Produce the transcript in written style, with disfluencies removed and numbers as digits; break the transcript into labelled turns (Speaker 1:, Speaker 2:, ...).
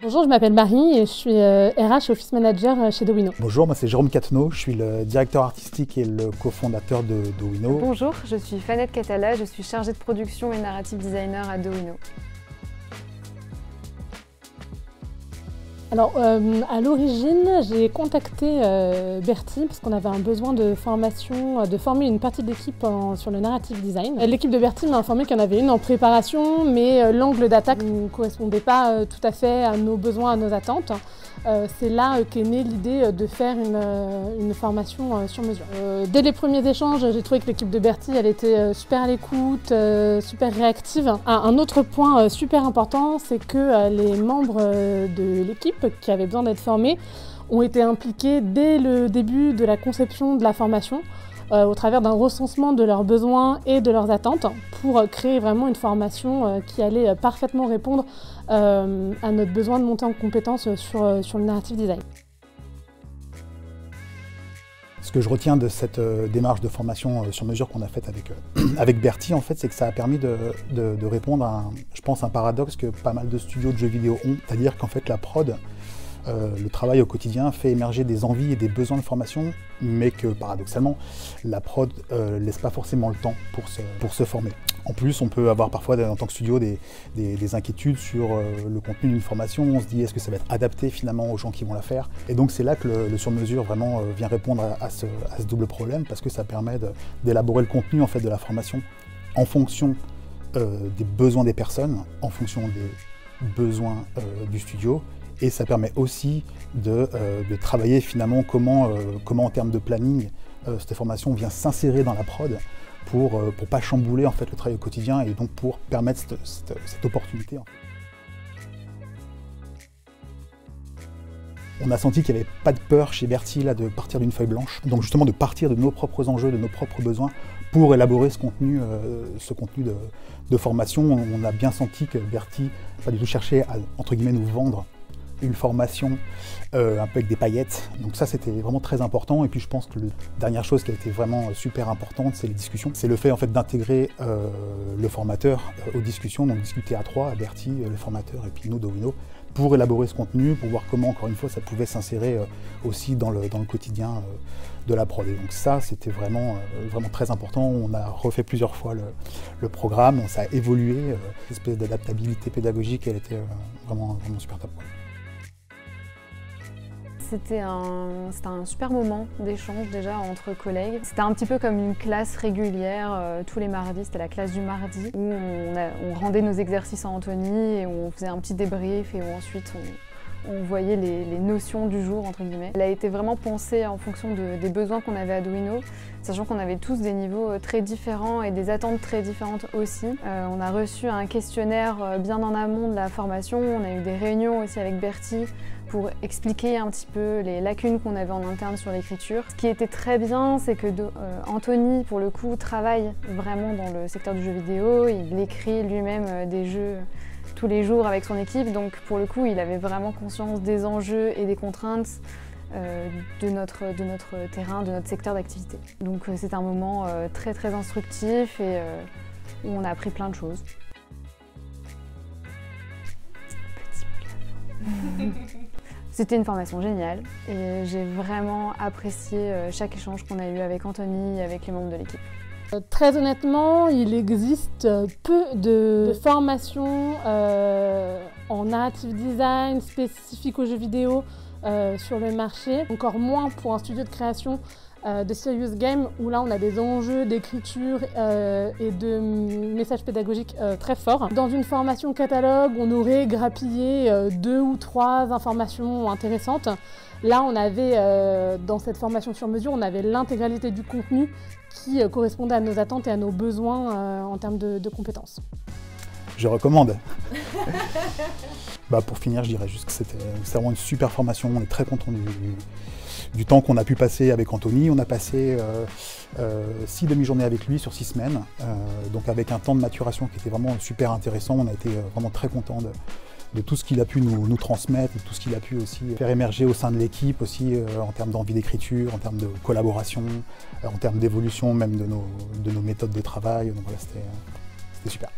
Speaker 1: Bonjour, je m'appelle Marie et je suis RH Office Manager chez Dowino.
Speaker 2: Bonjour, moi c'est Jérôme Cattenot, je suis le directeur artistique et le cofondateur de Dowino.
Speaker 3: Bonjour, je suis Fanette Catala, je suis chargée de production et narrative designer à Dowino.
Speaker 1: Alors, à l'origine, j'ai contacté Bertie parce qu'on avait un besoin de formation, de former une partie de l'équipe sur le narrative design. L'équipe de Bertie m'a informé qu'il y en avait une en préparation, mais l'angle d'attaque ne correspondait pas tout à fait à nos besoins, à nos attentes. C'est là qu'est née l'idée de faire une formation sur mesure. Dès les premiers échanges, j'ai trouvé que l'équipe de Bertie elle était super à l'écoute, super réactive. Un autre point super important, c'est que les membres de l'équipe qui avaient besoin d'être formés ont été impliqués dès le début de la conception de la formation, au travers d'un recensement de leurs besoins et de leurs attentes pour créer vraiment une formation qui allait parfaitement répondre à notre besoin de monter en compétences sur le narrative design.
Speaker 2: Ce que je retiens de cette démarche de formation sur mesure qu'on a faite avec Bertie, en fait, c'est que ça a permis de répondre à, je pense, un paradoxe que pas mal de studios de jeux vidéo ont, c'est-à-dire qu'en fait la prod, le travail au quotidien fait émerger des envies et des besoins de formation, mais que paradoxalement, la prod laisse pas forcément le temps pour se former. En plus, on peut avoir parfois, en tant que studio, des inquiétudes sur le contenu d'une formation. On se dit, est-ce que ça va être adapté finalement aux gens qui vont la faire? Et donc c'est là que le sur-mesure vraiment vient répondre à ce double problème, parce que ça permet d'élaborer le contenu en fait, de la formation en fonction des besoins des personnes, en fonction des besoins du studio. Et ça permet aussi de travailler finalement comment en termes de planning, cette formation vient s'insérer dans la prod pour pas chambouler en fait, le travail au quotidien et donc pour permettre cette opportunité. En fait. On a senti qu'il n'y avait pas de peur chez Bertie là, de partir d'une feuille blanche, donc justement de partir de nos propres enjeux, de nos propres besoins pour élaborer ce contenu de formation. On a bien senti que Bertie n'a pas du tout cherché à, entre guillemets, nous vendre une formation un peu avec des paillettes. Donc ça, c'était vraiment très important. Et puis je pense que la dernière chose qui a été vraiment super importante, c'est les discussions. C'est le fait en fait d'intégrer le formateur aux discussions, donc discuter à trois, Bertie, le formateur, et puis nous, Dowino, pour élaborer ce contenu, pour voir comment, encore une fois, ça pouvait s'insérer aussi dans le quotidien de la prod. Et donc ça, c'était vraiment très important. On a refait plusieurs fois le programme, ça a évolué. Cette espèce d'adaptabilité pédagogique, elle était vraiment super top.
Speaker 3: C'était un super moment d'échange déjà entre collègues. C'était un petit peu comme une classe régulière tous les mardis, c'était la classe du mardi où on rendait nos exercices à Anthony et on faisait un petit débrief et où ensuite on voyait les notions du jour entre guillemets. Elle a été vraiment pensée en fonction des besoins qu'on avait à Dowino, sachant qu'on avait tous des niveaux très différents et des attentes très différentes aussi. On a reçu un questionnaire bien en amont de la formation, on a eu des réunions aussi avec Bertie pour expliquer un petit peu les lacunes qu'on avait en interne sur l'écriture. Ce qui était très bien, c'est que Anthony, pour le coup, travaille vraiment dans le secteur du jeu vidéo. Il écrit lui-même des jeux tous les jours avec son équipe, donc pour le coup, il avait vraiment conscience des enjeux et des contraintes de notre terrain, de notre secteur d'activité. Donc c'est un moment très instructif et où on a appris plein de choses. C'était une formation géniale et j'ai vraiment apprécié chaque échange qu'on a eu avec Anthony et avec les membres de l'équipe.
Speaker 1: Très honnêtement, il existe peu de formations en narrative design spécifiques aux jeux vidéo sur le marché, encore moins pour un studio de création de serious game où là on a des enjeux d'écriture et de messages pédagogiques très forts. Dans une formation catalogue, on aurait grappillé 2 ou 3 informations intéressantes. Là on avait, dans cette formation sur mesure, on avait l'intégralité du contenu qui correspondait à nos attentes et à nos besoins en termes de compétences.
Speaker 2: Je recommande. Pour finir, je dirais juste que c'était vraiment une super formation. On est très content du temps qu'on a pu passer avec Anthony. On a passé 6 demi-journées avec lui sur 6 semaines, donc avec un temps de maturation qui était vraiment super intéressant. On a été vraiment très content de tout ce qu'il a pu nous transmettre, et tout ce qu'il a pu aussi faire émerger au sein de l'équipe, aussi en termes d'envie d'écriture, en termes de collaboration, en termes d'évolution même de nos méthodes de travail. Donc voilà, c'était super.